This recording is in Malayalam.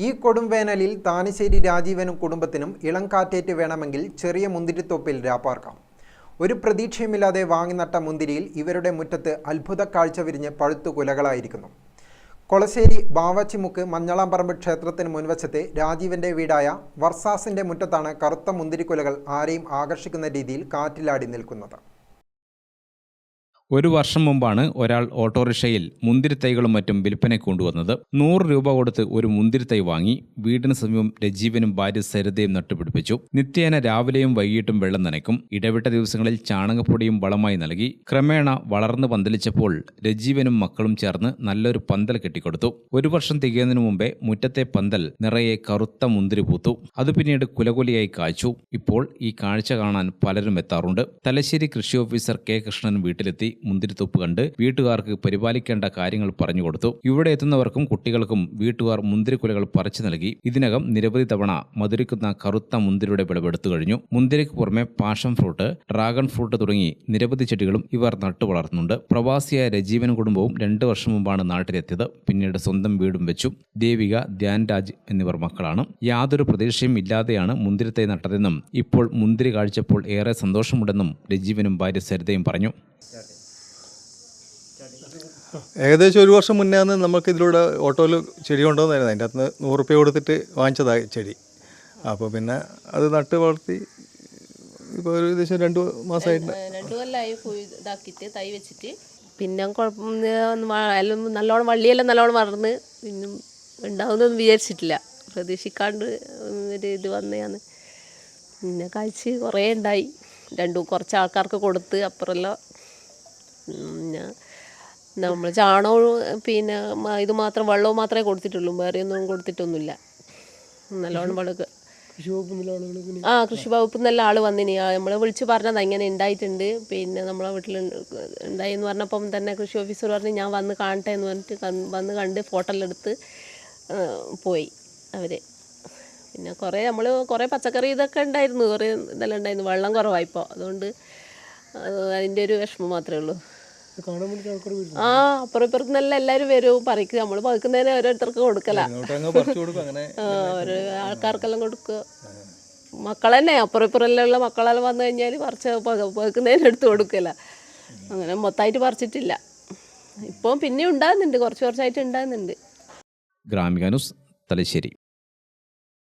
ഈ കൊടും വേനലിൽ താനശ്ശേരി രാജീവനും കുടുംബത്തിനും ഇളം കാറ്റേറ്റ് വേണമെങ്കിൽ ചെറിയ മുന്തിരിത്തോപ്പിൽ രാപ്പാർക്കാം. ഒരു പ്രതീക്ഷയുമില്ലാതെ വാങ്ങി നട്ട മുന്തിരിയിൽ ഇവരുടെ മുറ്റത്ത് അത്ഭുത കാഴ്ച വിരിഞ്ഞ് പഴുത്തു കുലകളായിരിക്കുന്നു. കൊളശ്ശേരി ബാവച്ചിമുക്ക് മഞ്ഞളാംപറമ്പ് ക്ഷേത്രത്തിന് മുൻവശത്തെ രാജീവന്റെ വീടായ വർസാസിന്റെ മുറ്റത്താണ് കറുത്ത മുന്തിരിക്കുലകൾ ആരെയും ആകർഷിക്കുന്ന രീതിയിൽ കാറ്റിലാടി നിൽക്കുന്നത്. ഒരു വർഷം മുമ്പാണ് ഒരാൾ ഓട്ടോറിക്ഷയിൽ മുന്തിരിത്തൈകളും മറ്റും വിൽപ്പനയ്ക്ക് കൊണ്ടുവന്നത്. 100 രൂപ കൊടുത്ത് ഒരു മുന്തിരിത്തൈ വാങ്ങി വീടിന് സമീപം രജീവനും ഭാര്യ സരിതയും നട്ടുപിടിപ്പിച്ചു. നിത്യേന രാവിലെയും വൈകിട്ടും വെള്ളം നനയ്ക്കും. ഇടവിട്ട ദിവസങ്ങളിൽ ചാണകപ്പൊടിയും വളമായി നൽകി. ക്രമേണ വളർന്നു പന്തലിച്ചപ്പോൾ രജീവനും മക്കളും ചേർന്ന് നല്ലൊരു പന്തൽ കെട്ടിക്കൊടുത്തു. ഒരു വർഷം തികയുന്നതിനു മുമ്പേ മുറ്റത്തെ പന്തൽ നിറയെ കറുത്ത മുന്തിരി പൂത്തു. അത് പിന്നീട് കുലകുലയായി കായ്ച്ചു. ഇപ്പോൾ ഈ കാഴ്ച കാണാൻ പലരും എത്താറുണ്ട്. തലശ്ശേരി കൃഷി ഓഫീസർ കെ കൃഷ്ണൻ വീട്ടിലെത്തി മുന്തിരിത്തോപ്പ് കണ്ട് വീട്ടുകാർക്ക് പരിപാലിക്കേണ്ട കാര്യങ്ങൾ പറഞ്ഞുകൊടുത്തു. ഇവിടെ എത്തുന്നവർക്കും കുട്ടികൾക്കും വീട്ടുകാർ മുന്തിരിക്കുലകൾ പറിച്ചു നൽകി. ഇതിനകം നിരവധി തവണ മധുരിക്കുന്ന കറുത്ത മുന്തിരിയുടെ വിളവെടുത്തു കഴിഞ്ഞു. മുന്തിരിക്ക് പുറമെ പാഷൻ ഫ്രൂട്ട്, ഡ്രാഗൺ ഫ്രൂട്ട് തുടങ്ങി നിരവധി ചെടികളും ഇവർ നട്ടു വളർത്തുന്നുണ്ട്. പ്രവാസിയായ രജീവൻ കുടുംബവും 2 വർഷം മുമ്പാണ് നാട്ടിലെത്തിയത്. പിന്നീട് സ്വന്തം വീടും വെച്ചു. ദേവിക, ധ്യാൻരാജ് എന്നിവർ മക്കളാണ്. യാതൊരു പ്രതീക്ഷയും ഇല്ലാതെയാണ് മുന്തിരിത്തൈ നട്ടതെന്നും ഇപ്പോൾ മുന്തിരി കാഴ്ചപ്പോൾ ഏറെ സന്തോഷമുണ്ടെന്നും രജീവനും ഭാര്യ സരിതയും പറഞ്ഞു. ഏകദേശം ഒരു വർഷം മുന്നേ നമുക്ക് ഇതിലൂടെ ഓട്ടോയിൽ ചെടി കൊണ്ടുവന്നായിരുന്നു. അതിൻ്റെ അകത്ത് 100 രൂപ കൊടുത്തിട്ട് വാങ്ങിച്ചതായി ചെടി. അപ്പോൾ പിന്നെ അത് നട്ട് വളർത്തി ഇപ്പോൾ ഏകദേശം 2 മാസമായിട്ട് 2 കൊല്ലമായി ഇതാക്കിയിട്ട് തൈ വെച്ചിട്ട് പിന്നെ എല്ലാം നല്ലോണം വള്ളിയെല്ലാം നല്ലോണം വളർന്ന് പിന്നെ ഉണ്ടാവുന്നൊന്നും വിചാരിച്ചിട്ടില്ല. പ്രതീക്ഷിക്കാണ്ട് ഒരു ഇത് വന്നതാണ്. പിന്നെ കഴിച്ച് കുറേ ഉണ്ടായി. കുറച്ച് ആൾക്കാർക്ക് കൊടുത്ത് അപ്പുറമെല്ലാം പിന്നെ നമ്മൾ ചാണകവും പിന്നെ ഇത് മാത്രം വെള്ളവും മാത്രമേ കൊടുത്തിട്ടുള്ളൂ. വേറെ ഒന്നും കൊടുത്തിട്ടൊന്നുമില്ല. നല്ലോണം വളക്ക് കൃഷി വകുപ്പിൽ നിന്നെല്ലാം ആൾ വന്നിനി. നമ്മൾ വിളിച്ച് പറഞ്ഞതാണ് ഇങ്ങനെ ഉണ്ടായിട്ടുണ്ട്, പിന്നെ നമ്മളെ വീട്ടിൽ ഉണ്ടായി എന്ന് പറഞ്ഞപ്പം തന്നെ കൃഷി ഓഫീസർ പറഞ്ഞ് ഞാൻ വന്ന് കാണട്ടെ എന്ന് പറഞ്ഞിട്ട് വന്ന് കണ്ട് ഫോട്ടോ എല്ലാം എടുത്ത് പോയി അവർ. പിന്നെ കുറേ പച്ചക്കറി ഇതൊക്കെ ഉണ്ടായിരുന്നു, കുറേ ഇതെല്ലാം ഉണ്ടായിരുന്നു. വെള്ളം കുറവായിപ്പോൾ, അതുകൊണ്ട് അതിൻ്റെ ഒരു വിഷമം മാത്രമേ ഉള്ളൂ. അപ്പുറം ഇപ്പുറത്തുനിന്നെല്ലാം എല്ലാവരും വരും, പറിക്കുക. നമ്മൾ പറിക്കുന്നതിന് ഓരോരുത്തർക്ക് കൊടുക്കല, ഓരോ ആൾക്കാർക്കെല്ലാം കൊടുക്കുക. മക്കൾ തന്നെ അപ്പുറം ഇപ്പുറമെല്ലാം ഉള്ള മക്കളെല്ലാം വന്നു കഴിഞ്ഞാൽ പറിക്കുന്നതിന് എടുത്ത് കൊടുക്കല. അങ്ങനെ മൊത്തമായിട്ട് പറിച്ചിട്ടില്ല. ഇപ്പം പിന്നെ ഉണ്ടാകുന്നുണ്ട്, കുറച്ച് കുറച്ചായിട്ട് ഉണ്ടാകുന്നുണ്ട്. ഗ്രാമിക ന്യൂസ്, തലശ്ശേരി.